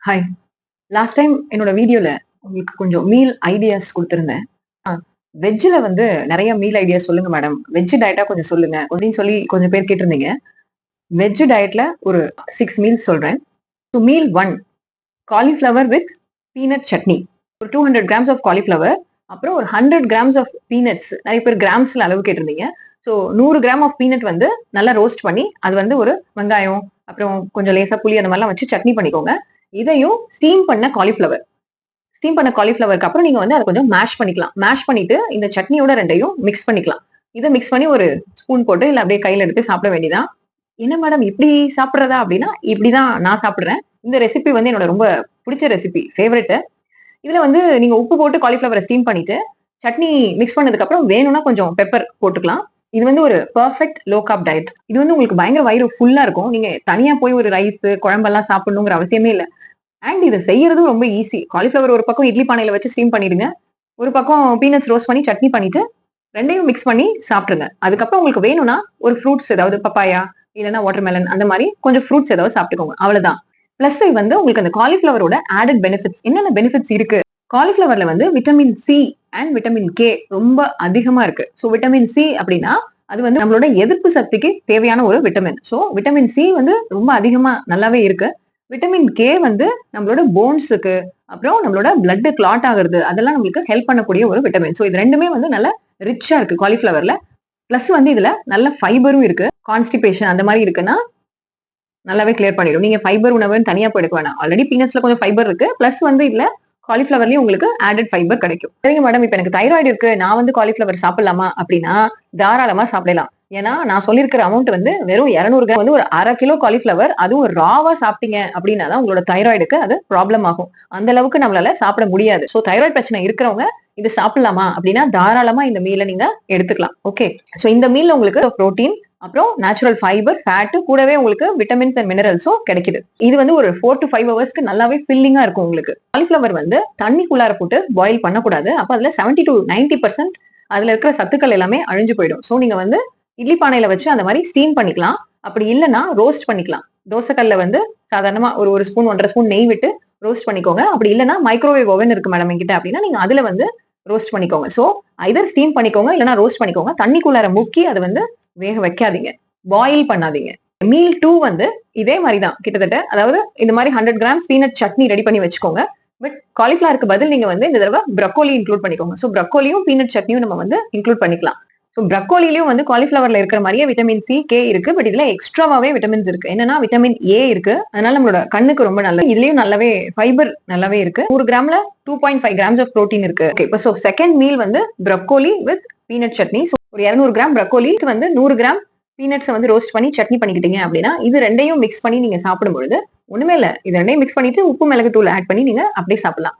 Hi. Last time என்னோட வீடியோல உங்களுக்கு கொஞ்சம் மீல் ஐடியாஸ் குடுத்திருந்தேன். அ வெஜ்ல வந்து நெறைய மீல் ஐடியாஸ் சொல்லுங்க மேடம். வெஜ் டயட்டா கொஞ்சம் சொல்லுங்க அப்படின்னு சொல்லி கொஞ்சம் பேர் கேட்டிருந்தீங்க. வெஜ் டயட்ல ஒரு 6 மீல்ஸ் சொல்றேன். So meal 1 cauliflower with peanut chutney. ஒரு 200 கிராம்ஸ் ஆஃப் காலிஃப்ளவர், அப்புறம் ஒரு 100 கிராம்ஸ் ஆஃப் பீனட்ஸ். நெறைய பேர் கிராம்ஸ்ல அளவு கேட்டிருந்தீங்க. ஸோ 100 கிராம் ஆஃப் பீனட் வந்து நல்லா ரோஸ்ட் பண்ணி, அது வந்து ஒரு வெங்காயம், அப்புறம் கொஞ்சம் லேசா புளி அந்த மாரிலாம் வச்சு சட்னி பண்ணிக்கோங்க. இதையும் ஸ்டீம் பண்ண காலிஃப்ளவர். ஸ்டீம் பண்ண காலிஃப்ளவருக்கு அப்புறம் நீங்க வந்து அத கொஞ்சம் மேஷ் பண்ணிக்கலாம். மேஷ் பண்ணிட்டு இந்த சட்னியோட 2யும் மிக்ஸ் பண்ணிக்கலாம். இத மிக்ஸ் பண்ணி ஒரு ஸ்பூன் போட்டு இல்ல அப்படியே கையில எடுத்து சாப்பிட வேண்டியதுதான். "என்ன மேடம் இப்படி சாப்பிடுறதா?" அப்படின்னா, இப்படிதான் நான் சாப்பிடுறேன். இந்த ரெசிபி வந்து என்னோட ரொம்ப புடிச்ச ரெசிபி, ஃபேவரைட். இதுல வந்து நீங்க உப்பு போட்டு காலிஃப்ளவர ஸ்டீம் பண்ணிட்டு, சட்னி மிக்ஸ் பண்ணதுக்கு அப்புறம் வேணும்னா கொஞ்சம் பெப்பர் போட்டுக்கலாம். இது வந்து ஒரு பெர்ஃபெக்ட் லோ கார்ப் டயட். இது வந்து உங்களுக்கு பயங்கர வயிறு ஃபுல்லா இருக்கும். நீங்க தனியா போய் ஒரு ரைஸ், குழம்பெல்லாம் சாப்பிடணுங்கிற அவசியமே இல்ல. அண்ட் இத செய்யறதும் ரொம்ப ஈஸி. காலிஃப்ளவர் ஒரு பக்கம் இட்லி பானையில வச்சு ஸ்டீம் பண்ணிடுங்க. ஒரு பக்கம் பீனட்ஸ் ரோஸ்ட் பண்ணி சட்னி பண்ணிட்டு 2யும் மிக்ஸ் பண்ணி சாப்பிட்டுருங்க. அதுக்கப்புறம் உங்களுக்கு வேணும்னா ஒரு ஃப்ரூட்ஸ் ஏதாவது பப்பாயா, இல்லன்னா வாட்டர்மெலன் அந்த மாரி கொஞ்சம் ஃப்ரூட்ஸ் ஏதாவது சாப்பிட்டுக்கோங்க. அவ்வளவுதான். பிளஸ் வந்து உங்களுக்கு அந்த காலிஃப்ளவரோட ஆடட் பெனிஃபிட்ஸ் என்னென்ன பெனிஃபிட்ஸ் இருக்கு? காலிஃப்ளவர்ல வந்து vitamin C and vitamin K ரொம்ப அதிகமா இருக்கு. சோ விட்டமின் சி அப்படின்னா அது வந்து நம்மளோட எதிர்ப்பு சக்திக்கு தேவையான ஒரு விட்டமின். சோ விட்டமின் சி வந்து ரொம்ப அதிகமா நல்லாவே இருக்கு. விட்டமின் கே வந்து நம்மளோட போன்ஸுக்கு, அப்புறம் நம்மளோட பிளட் கிளாட் ஆகுறது அதெல்லாம் நம்மளுக்கு ஹெல்ப் பண்ணக்கூடிய ஒரு விட்டமின். சோ இது 2மே வந்து நல்ல ரிச்சா இருக்கு காலிஃப்ளவர்ல. பிளஸ் வந்து இதுல நல்ல ஃபைபரும் இருக்கு. கான்ஸ்டிபேஷன் அந்த மாரி இருக்குன்னா நல்லாவே கிளியர் பண்ணிடும். நீங்க ஃபைபர் உணவுன்னு தனியா போய் எடுக்க வேணாம். ஆல்ரெடி பீனட்ஸ்ல கொஞ்சம் ஃபைபர் இருக்கு. பிளஸ் வந்து இதுல காலிஃப்ளவர்லயும் உங்களுக்கு ஆடட் ஃபைபர் கிடைக்கும். சரிங்க மேடம், இப்ப எனக்கு தைராய்டு இருக்கு. நான் வந்து காலிஃப்ளவர் சாப்பிடலாமா? அப்படின்னா தாராளமா சாப்பிடலாம். ஏன்னா நான் சொல்லியிருக்கிற அமௌண்ட் வந்து வெறும் 200 கிராம் வந்து ஒரு 1/2 கிலோ காலிஃப்ளவர், அதுவும் ராவா சாப்பிட்டீங்க அப்படின்னா தான் உங்களோட தைராய்டுக்கு அது ப்ராப்ளம் ஆகும். அந்த அளவுக்கு நம்மளால சாப்பிட முடியாது. சோ தைராய்டு பிரச்சனை இருக்கிறவங்க இது சாப்பிடலாமா? அப்படின்னா தாராளமா இந்த மீல நீங்க எடுத்துக்கலாம். ஓகே. சோ இந்த மீல்ல உங்களுக்கு புரோட்டீன், அப்புறம் நேச்சுரல் ஃபைபர், ஃபேட் கூடவே உங்களுக்கு விட்டமின்ஸ் அண்ட் மினரல்ஸும் கிடைக்குது. இது வந்து ஒரு 4 to 5 ஹவர்ஸ்க்கு நல்லாவே ஃபில்லிங்கா இருக்கும் உங்களுக்கு. காலிஃப்ளவர் வந்து தண்ணிக்குள்ளார போட்டு பாயில் பண்ணக்கூடாது. அப்ப அதுல 70 to 90% அதுல இருக்கிற சத்துக்கள் எல்லாமே அழிஞ்சு போயிடும். சோ நீங்க வந்து இட்லி பானையில வச்சு அந்த மாரி ஸ்டீம் பண்ணிக்கலாம். அப்படி இல்லன்னா ரோஸ்ட் பண்ணிக்கலாம். தோசைக்கல்ல வந்து சாதாரணமா ஒரு 1 ஸ்பூன் 1 1/2 ஸ்பூன் நெய் விட்டு ரோஸ்ட் பண்ணிக்கோங்க. அப்படி இல்லன்னா மைக்ரோவேவ் ஓவன் இருக்கு மேடம் என்கிட்ட அப்படின்னா நீங்க அதுல வந்து ரோஸ்ட் பண்ணிக்கோங்க. சோ ஐதர் ஸ்டீம் பண்ணிக்கோங்க இல்லன்னா ரோஸ்ட் பண்ணிக்கோங்க. தண்ணிக்குள்ளார முக்கி அத வந்து வேக வைக்காதீங்க. பாயில் பண்ணாதீங்க. மீல் 2 வந்து இதே மாரி தான் கிட்டத்தட்ட. அதாவது இந்த மாரி 100 கிராம்ஸ் பீனட் சட்னி ரெடி பண்ணி வச்சுக்கோங்க. பட் காலிஃப்ளவருக்கு பதில் நீங்க வந்து இந்த தடவ ப்ரோக்கோலி இன்க்ளூட் பண்ணிக்கோங்க. சோ ப்ரோக்கோலியும் பீனட் சட்னியும் நம்ம வந்து இன்க்ளூட் பண்ணிக்கலாம். சோ ப்ரோக்கோலிலயும் வந்து காலிஃப்ளவர்ல இருக்கிற மாரியே விட்டமின் சி, கே இருக்கு. பட் இதுல எக்ஸ்ட்ராவாவே விட்டமின்ஸ் இருக்கு. என்னன்னா விட்டமின் ஏ இருக்கு. அதனால நம்மளோட கண்ணுக்கு ரொம்ப நல்லது. இதுலயும் நல்லாவே ஃபைபர் நல்லாவே இருக்கு. 100 கிராம்ல 2.5 கிராம்ஸ் ஆஃப் புரோட்டீன் இருக்கு. ஓகே. இப்ப சோ செகண்ட் மீல் வந்து broccoli with peanut chutney. So ஒரு 200 கிராம் ப்ரோக்கோலி வந்து 100 கிராம் பீனட்ஸ வந்து ரோஸ்ட் பண்ணி சட்னி பண்ணிக்கிட்டீங்க அப்படின்னா, இது 2யும் மிக்ஸ் பண்ணி நீங்க சாப்பிடும் பொழுது ஒண்ணுமே இல்ல. இது 2யும் மிக்ஸ் பண்ணிட்டு உப்பு, மிளகு தூள் ஆட் பண்ணி நீங்க அப்படியே சாப்பிடலாம்.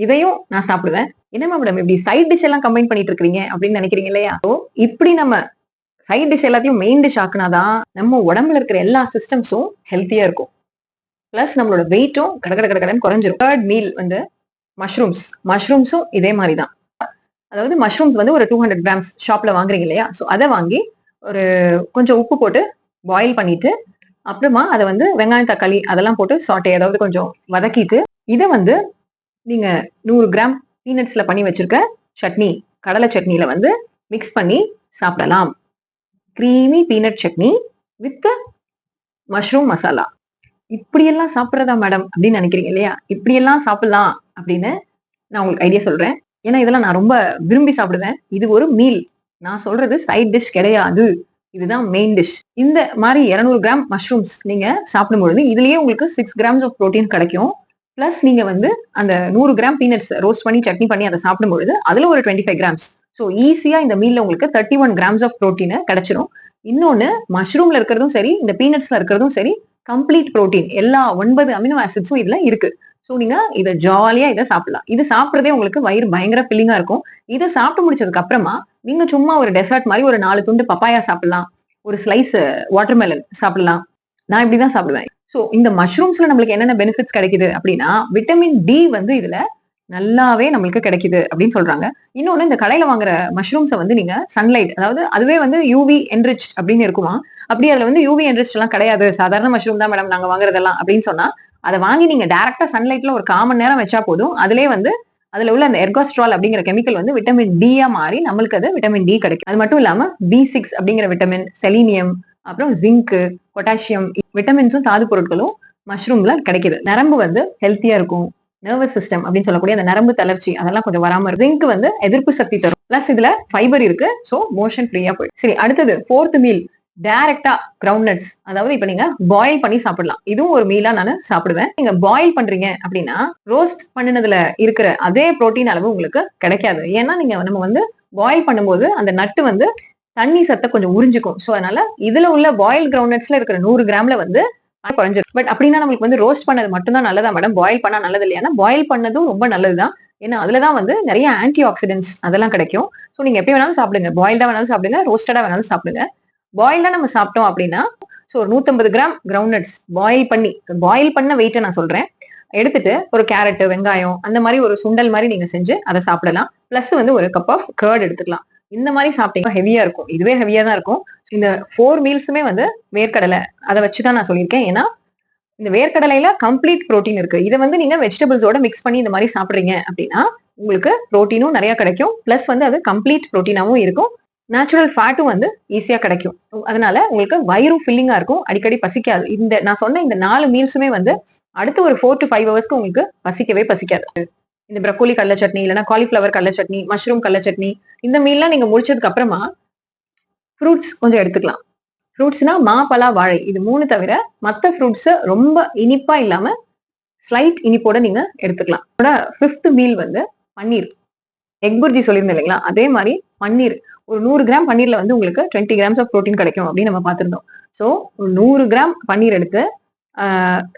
இதையும் நான் சாப்பிடுவேன். "என்ன மேடம் இப்படி சைட் டிஷ் எல்லாம் கம்பைன் பண்ணிட்டு இருக்கிறீங்க?" அப்படின்னு நினைக்கிறீங்க இல்லையா? சோ இப்படி நம்ம சைட் டிஷ் எல்லாத்தையும் மெயின் டிஷ் ஆக்குனாதான் நம்ம உடம்புல இருக்கிற எல்லா சிஸ்டம்ஸும் ஹெல்த்தியா இருக்கும். பிளஸ் நம்மளோட வெயிட்டும் கடகடன்னு குறைஞ்சிரும். 3 மீல் வந்து மஷ்ரூம்ஸ். மஷ்ரூம்ஸும் இதே மாரி தான். அதாவது மஷ்ரூம்ஸ் வந்து ஒரு 200 கிராம்ஸ் ஷாப்ல வாங்குறீங்க இல்லையா? சோ அத வாங்கி ஒரு கொஞ்சம் உப்பு போட்டு பாயில் பண்ணிட்டு, அப்புறமா அத வந்து வெங்காயம், தக்காளி அதெல்லாம் போட்டு சாட்டே அதாவது கொஞ்சம் வதக்கிட்டு, இத வந்து நீங்க 100 கிராம் பீனட்ஸ்ல பண்ணி வச்சிருக்க சட்னி, கடலை சட்னியில வந்து மிக்ஸ் பண்ணி சாப்பிடலாம். Creamy peanut chutney with mushroom masala. இப்படியெல்லாம் சாப்பிடுறதா மேடம் அப்படின்னு நினைக்கிறீங்க இல்லையா? இப்படியெல்லாம் சாப்பிடலாம் அப்படின்னு நான் உங்களுக்கு ஐடியா சொல்றேன். ஏன்னா இதெல்லாம் நான் ரொம்ப விரும்பி சாப்பிடுவேன். இது ஒரு மீல். நான் சொல்றது சைட் டிஷ் கிடையாது. இதுதான் மெயின் டிஷ். இந்த மாரி 200 கிராம் மஷ்ரூம்ஸ் நீங்க சாப்பிடும்பொழுது, இதுலயே உங்களுக்கு 6 கிராம்ஸ் ஆஃப் புரோட்டீன் கிடைக்கும். பிளஸ் நீங்க வந்து அந்த 100 கிராம் பீனட்ஸ் ரோஸ்ட் பண்ணி சட்னி பண்ணி அத சாப்பிடும்பொழுது, அதுல ஒரு 25 கிராம்ஸ். சோ ஈஸியா இந்த மீல்ல உங்களுக்கு 31 கிராம்ஸ் ஆஃப் புரோட்டீன் கிடைச்சிரும். இன்னொன்னு மஷ்ரூம்ல இருக்கிறதும் சரி, இந்த பீனட்ஸ்ல இருக்கிறதும் சரி, கம்ப்ளீட் புரோட்டீன். எல்லா 9 அமினோ ஆசிட்ஸும் இதுல இருக்கு. சோ நீங்க இத ஜாலியா இத சாப்பிடலாம். இது சாப்பிடுறதே உங்களுக்கு வயிறு பயங்கர ஃபில்லிங்கா இருக்கும். இத சாப்பிட்டு முடிச்சதுக்கு அப்புறமா, நீங்க சும்மா ஒரு டெசர்ட் மாரி ஒரு 4 துண்டு பப்பாயா சாப்பிடலாம். ஒரு ஸ்லைஸ் வாட்டர்மெலன் சாப்பிடலாம். நான் இப்படிதான் சாப்பிடுவேன். சோ இந்த மஷ்ரூம்ஸ்ல நம்மளுக்கு என்னென்ன பெனிஃபிட்ஸ் கிடைக்குது அப்படின்னா, விட்டமின் டி வந்து இதுல நல்லாவே நம்மளுக்கு கிடைக்குது அப்படின்னு சொல்றாங்க. இன்னொன்னு இந்த கடையில வாங்குற மஷ்ரூம்ஸ வந்து நீங்க சன்லைட் அதாவது அதுவே வந்து யூவி என்ரிச்ட் அப்படின்னு இருக்குமா. அப்படி அதுல வந்து யூவி என்ரிச்ட் எல்லாம் கிடையாது. சாதாரண மஷ்ரூம் தான் மேடம் நாங்க வாங்குறதெல்லாம் அப்படின்னு சொன்னா, அதை வாங்கி நீங்க டைரக்டா சன்லைட்ல ஒரு 1/4 மணி நேரம் வச்சா போதும், அதுல உள்ள அந்த எர்காஸ்ட்ரால் அப்படிங்கிற கெமிக்கல் வந்து விட்டமின் டி மாறி நம்மளுக்கு அது விட்டமின் டி கிடைக்கும். அது மட்டும் இல்லாம B6 அப்படிங்கிற விட்டமின், செலீனியம், அப்புறம் ஜிங்க், பொட்டாசியம் விட்டமின்ஸும் தாது பொருட்களும் மஷ்ரூம்ல கிடைக்குது. நரம்பு வந்து ஹெல்த்தியா இருக்கும். நர்வஸ் சிஸ்டம் அப்படின்னு சொல்லக்கூடிய அந்த நரம்பு தளர்ச்சி அதெல்லாம் கொஞ்சம் வராம இருக்கும். ஜிங்க் வந்து எதிர்ப்பு சக்தி தரும். பிளஸ் இதுல ஃபைபர் இருக்கு. சோ மோஷன் ஃப்ரீயா போயிடும். சரி, அடுத்தது 4th மீல் டைரக்டா கிரவுண்ட் நட்ஸ். அதாவது இப்ப நீங்க பாயில் பண்ணி சாப்பிடலாம். இதுவும் ஒரு மீலா நான் சாப்பிடுவேன். நீங்க பாயில் பண்றீங்க அப்படின்னா ரோஸ்ட் பண்ணினதுல இருக்கிற அதே புரோட்டீன் அளவு உங்களுக்கு கிடைக்காது. ஏன்னா நம்ம வந்து பாயில் பண்ணும்போது அந்த நட்டு வந்து தண்ணி சத்தை கொஞ்சம் உறிஞ்சிக்கும். சோ அதனால இதுல உள்ள பாயில் கிரவுண்ட் நட்ஸ்ல இருக்கிற 100 கிராம்ல வந்து குறைஞ்சிருக்கு. பட் அப்படின்னா நம்மளுக்கு வந்து ரோஸ்ட் பண்ணது மட்டும் தான் நல்லதா மேடம்? பாயில் பண்ணா நல்லது இல்லையா? பாயில் பண்ணதும் ரொம்ப நல்லதுதான். ஏன்னா அதுலதான் வந்து நிறைய ஆன்டி ஆக்சிடென்ட்ஸ் அதெல்லாம் கிடைக்கும். சோ நீங்க எப்படி வேணாலும் சாப்பிடுங்க. பாயில்டா வேணாலும் சாப்பிடுங்க, ரோஸ்டடா வேணாலும் சாப்பிடுங்க. பாயில்டா நம்ம சாப்பிட்டோம் அப்படின்னா ஒரு 150 கிராம் கிரவுண்ட் நட்ஸ் பாயில் பண்ண வெயிட்டை நான் சொல்றேன், எடுத்துட்டு ஒரு கேரட், வெங்காயம் அந்த மாதிரி ஒரு சுண்டல் மாதிரி நீங்க செஞ்சு அதை சாப்பிடலாம். பிளஸ் வந்து ஒரு கப் ஆஃப் கர்ட் எடுத்துக்கலாம். இந்த மாதிரி சாப்பிட்டீங்கன்னா ஹெவியா இருக்கும். இதுவே ஹெவியா தான் இருக்கும். இந்த 4 மீல்ஸுமே வந்து வேர்க்கடலை அதை வச்சுதான் நான் சொல்லியிருக்கேன். ஏன்னா இந்த வேர்க்கடலையில கம்ப்ளீட் புரோட்டீன் இருக்கு. இதை வந்து நீங்க வெஜிடபிள்ஸோட மிக்ஸ் பண்ணி இந்த மாதிரி சாப்பிடுறீங்க அப்படின்னா உங்களுக்கு புரோட்டீனும் நிறைய கிடைக்கும். பிளஸ் வந்து அது கம்ப்ளீட் புரோட்டீனாவும் இருக்கும். நேச்சுரல் ஃபேட்டும் வந்து ஈஸியா கிடைக்கும். அதனால உங்களுக்கு வயிறும் ஃபில்லிங்கா இருக்கும். அடிக்கடி பசிக்காது. நான் சொன்ன இந்த 4 மீல்ஸுமே வந்து அடுத்த ஒரு 4 to 5 ஹவர்ஸ்க்கு உங்களுக்கு பசிக்கவே பசிக்காது. இந்த ப்ரக்கோலி கடலை சட்னி, இல்லைன்னா காலிஃபிளவர் கடலை சட்னி, மஷ்ரூம் கடலை சட்னி, இந்த மீல்லாம் நீங்க முடிச்சதுக்கு அப்புறமா ஃப்ரூட்ஸ் கொஞ்சம் எடுத்துக்கலாம். ஃப்ரூட்ஸ்னா பலா, வாழை இது 3 தவிர மத்த ஃப்ரூட்ஸ் ரொம்ப இனிப்பா இல்லாம ஸ்லைட் இனிப்போட நீங்க எடுத்துக்கலாம். 5th மீல் வந்து பன்னீர். எக் புர்ஜி சொல்லியிருந்தேன் இல்லைங்களா? அதே மாதிரி பன்னீர். ஒரு 100 கிராம் பன்னீர்ல வந்து உங்களுக்கு 20 கிராம்ஸ் ஆஃப் புரோட்டீன் கிடைக்கும் அப்படின்னு நம்ம பார்த்திருந்தோம். ஸோ 100 கிராம் பன்னீர் எடுத்து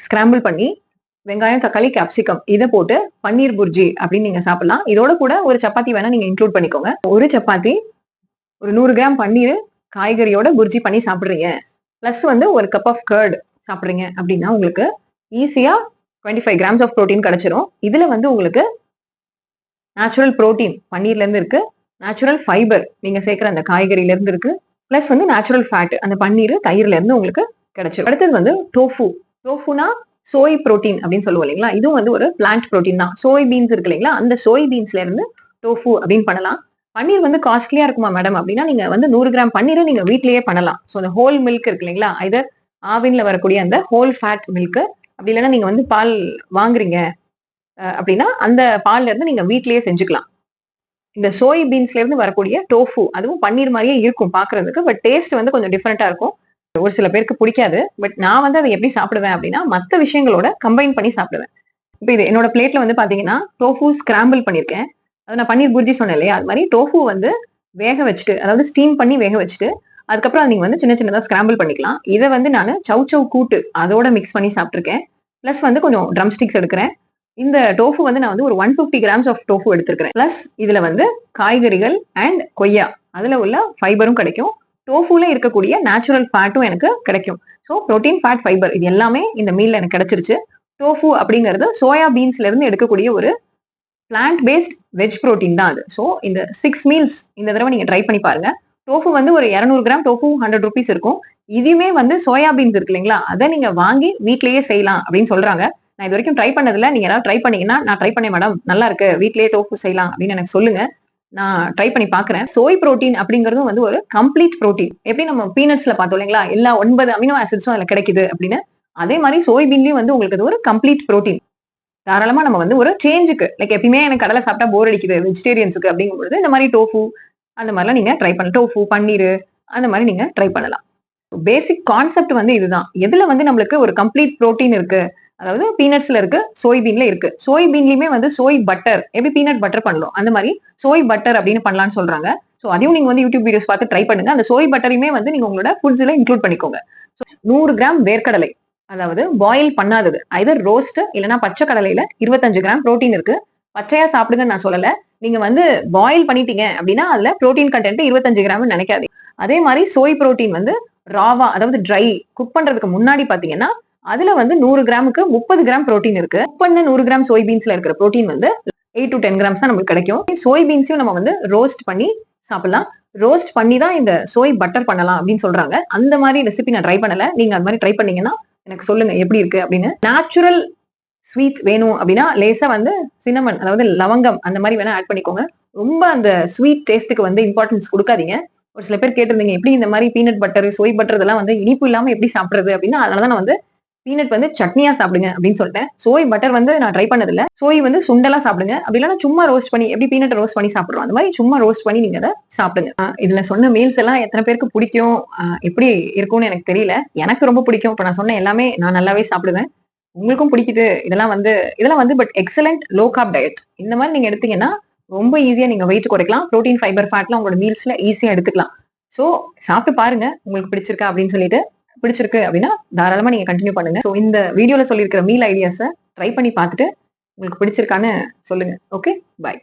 ஸ்கிராம்பிள் பண்ணி வெங்காயம், தக்காளி, கேப்சிகம் இதை போட்டு பன்னீர் புர்ஜி அப்படின்னு நீங்க சாப்பிடலாம். இதோட கூட ஒரு சப்பாத்தி வேணா நீங்க இன்க்ளூட் பண்ணிக்கோங்க. ஒரு சப்பாத்தி, ஒரு 100 கிராம் பன்னீர் காய்கறியோட புர்ஜி பண்ணி சாப்பிடுறீங்க, பிளஸ் வந்து ஒரு கப் ஆஃப் கர்ட் சாப்பிடுறீங்க அப்படின்னா உங்களுக்கு ஈஸியா 25 கிராம்ஸ் ஆஃப் புரோட்டீன் கிடைச்சிரும். இதுல வந்து உங்களுக்கு நேச்சுரல் புரோட்டீன் பன்னீர்ல இருந்து இருக்கு, நேச்சுரல் ஃபைபர் நீங்க சேர்க்கிற அந்த காய்கறியில இருந்து இருக்கு, பிளஸ் வந்து நேச்சுரல் ஃபேட் அந்த பன்னீர் தயிர்ல இருந்து உங்களுக்கு கிடைச்சிரும். அடுத்தது வந்து டோஃபு. டோஃபுனா சோய் புரோட்டீன் அப்படின்னு சொல்லுவோம் இல்லைங்களா? இதுவும் வந்து ஒரு பிளான்ட் புரோட்டீன் தான். சோய் பீன்ஸ் இருக்கு இல்லைங்களா? அந்த சோய் பீன்ஸ்ல இருந்து டோஃபு அப்படின்னு பண்ணலாம். பன்னீர் வந்து காஸ்ட்லியா இருக்குமா மேடம் அப்படின்னா நீங்க வந்து 100 கிராம் பன்னீரை நீங்க வீட்லயே பண்ணலாம். ஸோ அந்த ஹோல் மில்க் இருக்கு இல்லைங்களா? இதர் ஆவின்ல வரக்கூடிய அந்த ஹோல் ஃபேட் மில்க், அப்படி இல்லைன்னா நீங்க வந்து பால் வாங்குறீங்க அப்படின்னா அந்த பால்ல இருந்து நீங்க வீட்லயே செஞ்சுக்கலாம். இந்த சோய் பீன்ஸ்ல இருந்து வரக்கூடிய டோஃபு அதுவும் பன்னீர் மாதிரியே இருக்கும் பாக்குறதுக்கு. பட் டேஸ்ட் வந்து கொஞ்சம் டிஃப்ரெண்டா இருக்கும். ஒரு சில பேருக்கு பிடிக்காது. பட் நான் வந்து அதை எப்படி சாப்பிடுவேன் அப்படின்னா மத்த விஷயங்களோட கம்பைன் பண்ணி சாப்பிடுவேன். இப்ப இது என்னோட பிளேட்ல வந்து பாத்தீங்கன்னா டோஃபு ஸ்கிராம்பிள் பண்ணிருக்கேன். அது நான் பன்னீர் புர்ஜி சொன்னேன் இல்லையா? அது மாதிரி டோஃபு வந்து வேக வச்சுட்டு, அதாவது ஸ்டீம் பண்ணி வேக வச்சுட்டு அதுக்கப்புறம் நீங்க வந்து சின்ன சின்னதா ஸ்கிராம்பிள் பண்ணிக்கலாம். இதை வந்து நான் சவ் கூட்டு அதோட மிக்ஸ் பண்ணி சாப்பிட்டுருக்கேன். பிளஸ் வந்து கொஞ்சம் ட்ரம் ஸ்டிக்ஸ் எடுக்கிறேன். இந்த டோஃபு வந்து நான் வந்து ஒரு 150 கிராம்ஸ் ஆஃப் டோஃபு எடுத்துருக்கேன். பிளஸ் இதுல வந்து காய்கறிகள் அண்ட் கொய்யா அதுல உள்ள ஃபைபரும் கிடைக்கும். டோஃபுல இருக்கக்கூடிய நேச்சுரல் ஃபேட்டும் எனக்கு கிடைக்கும். ஸோ புரோட்டீன், ஃபேட், ஃபைபர் இது எல்லாமே இந்த மீல்ல எனக்கு கிடைச்சிருச்சு. டோஃபு அப்படிங்கிறது சோயா பீன்ஸ்ல இருந்து எடுக்கக்கூடிய ஒரு பிளான்ட் பேஸ்ட் வெஜ் புரோட்டீன் தான் அது. ஸோ இந்த 6 மீல்ஸ் இந்த தடவை நீங்க ட்ரை பண்ணி பாருங்க. டோஃபு வந்து ஒரு 200 கிராம் டோஃபு 100 rupees இருக்கும். இதுவுமே வந்து சோயா பீன்ஸ் இருக்கு இல்லைங்களா? அதை நீங்க வாங்கி வீட்லயே செய்யலாம் அப்படின்னு சொல்றாங்க. நான் இது வரைக்கும் ட்ரை பண்ணதில்ல. நீங்க யாராவது ட்ரை பண்ணீங்கன்னா, நான் ட்ரை பண்ணேன் மேடம் நல்லா இருக்கு, வீட்லயே டோஃபு செய்யலாம் அப்படின்னு எனக்கு சொல்லுங்க. நான் ட்ரை பண்ணி பாக்குறேன். சோய் புரோட்டீன் அப்படிங்கிறதும் வந்து ஒரு கம்ப்ளீட் புரோட்டீன். எப்படி நம்ம பீனட்ஸ்ல பார்த்தோம் இல்லைங்களா? எல்லா 9 அமினோ ஆசிட்ஸும் அதுல கிடைக்குது அப்படின்னு, அதே மாதிரி சோய் பீன்லயும் வந்து உங்களுக்கு அது ஒரு கம்ப்ளீட் புரோட்டீன். தாராளமா நம்ம வந்து ஒரு சேஞ்சுக்கு, லைக் எப்பயுமே எனக்கு கடலை சாப்பிட்டா போர் அடிக்குது வெஜிடேரியன்ஸுக்கு அப்படிங்கும்போது இந்த மாதிரி டோஃபு அந்த மாதிரிலாம் நீங்க ட்ரை பண்ணலாம். டோஃபு, பன்னீர் அந்த மாதிரி நீங்க ட்ரை பண்ணலாம். பேசிக் கான்செப்ட் வந்து இதுதான். எதுல வந்து நம்மளுக்கு ஒரு கம்ப்ளீட் புரோட்டீன் இருக்கு, அதாவது பீனட்ஸ்ல இருக்கு, சோய் பீன்ல இருக்கு. சோய் பீன்லயுமே வந்து சோய் பட்டர், எப்படி பீனட் பட்டர் பண்ணலாம் அந்த மாதிரி சோய் பட்டர் அப்படின்னு பண்ணலாம்னு சொல்றாங்க. ஸோ அதையும் நீங்க வந்து யூடியூப் வீடியோஸ் பார்த்து ட்ரை பண்ணுங்க. அந்த சோய் பட்டரையுமே வந்து நீங்க உங்களோட ஃபுட்ஸ்ல இன்க்ளூட் பண்ணிக்கோங்க. 100 கிராம் வேர்க்கடலை, அதாவது பாயில் பண்ணாதது, ஐதர் ரோஸ்ட் இல்லைன்னா பச்சை கடலையில 25 கிராம் புரோட்டீன் இருக்கு. பச்சையா சாப்பிடுங்கன்னு நான் சொல்லல. நீங்க வந்து பாயில் பண்ணிட்டீங்க அப்படின்னா அதுல புரோட்டீன் கண்டென்ட் 25 கிராம் நினைக்காதீங்க. அதே மாதிரி சோய் புரோட்டீன் வந்து ராவா, அதாவது ட்ரை குக் பண்றதுக்கு முன்னாடி பாத்தீங்கன்னா அதுல வந்து 100 கிராமுக்கு 30 கிராம் புரோட்டீன் இருக்கு. குக் பண்ண 100 கிராம் சோய் பீன்ஸ்ல இருக்கிற புரோட்டீன் வந்து 8 to 10 கிராம்ஸ் தான் நமக்கு கிடைக்கும். சோய் பீன்ஸையும் நம்ம வந்து ரோஸ்ட் பண்ணி சாப்பிடலாம். ரோஸ்ட் பண்ணி தான் இந்த சோய் பட்டர் பண்ணலாம் அப்படின்னு சொல்றாங்க. அந்த மாதிரி ரெசிபி நான் ட்ரை பண்ணல. நீங்க அது மாதிரி ட்ரை பண்ணீங்கன்னா எனக்கு சொல்லுங்க எப்படி இருக்கு அப்படின்னு. நேச்சுரல் ஸ்வீட் வேணும் அப்படின்னா லேசா வந்து சின்னமன், அதாவது லவங்கம் அந்த மாதிரி வேணா ஆட் பண்ணிக்கோங்க. ரொம்ப அந்த ஸ்வீட் டேஸ்ட்டுக்கு வந்து இம்பார்ட்டன்ஸ் கொடுக்காதீங்க. ஒரு சில பேர் கேட்டிருந்தீங்க எப்படி இந்த மாதிரி பீனட் பட்டர், சோய் பட்டர் இதெல்லாம் வந்து இனிப்பு இல்லாம எப்படி சாப்பிடுறது அப்படின்னா, அதனாலதான் நான் வந்து பீனட் வந்து சட்னியா சாப்பிடுங்க அப்படின்னு சொல்லிட்டேன். சோய் பட்டர் வந்து நான் ட்ரை பண்ணது இல்ல. சோய் வந்து சுண்டலா சாப்பிடுங்க. அப்படி இல்லைன்னா சும்மா ரோஸ்ட் பண்ணி எப்படி பீனட் ரோஸ்ட் பண்ணி சாப்பிடுறோம் அந்த மாதிரி சும்மா ரோஸ்ட் பண்ணி நீங்க அதை சாப்பிடுங்க. இதுல சொன்ன மீல்ஸ் எல்லாம் எத்தனை பேருக்கு பிடிக்கும், எப்படி இருக்கும்னு எனக்கு தெரியல. எனக்கு ரொம்ப பிடிக்கும். இப்ப நான் சொன்ன எல்லாமே நான் நல்லாவே சாப்பிடுவேன். உங்களுக்கும் பிடிக்குது. இதெல்லாம் வந்து but excellent low corp diet. இந்த மாதிரி நீங்க எடுத்தீங்கன்னா ரொம்ப ஈஸியா நீங்க வெயிட் குறைக்கலாம். புரோட்டீன், ஃபைபர், ஃபேட்லாம் உங்களோட மீல்ஸ்ல ஈஸியா எடுத்துக்கலாம். சோ சாப்பிட்டு பாருங்க உங்களுக்கு பிடிச்சிருக்கா அப்படின்னு சொல்லிட்டு. பிடிச்சிருக்கு அப்படின்னா தாராளமா நீங்க கண்டினியூ பண்ணுங்க. சோ இந்த வீடியோல சொல்லியிருக்கிற மீல் ஐடியாஸை ட்ரை பண்ணி பார்த்துட்டு உங்களுக்கு பிடிச்சிருக்கான்னு சொல்லுங்க. Okay, by.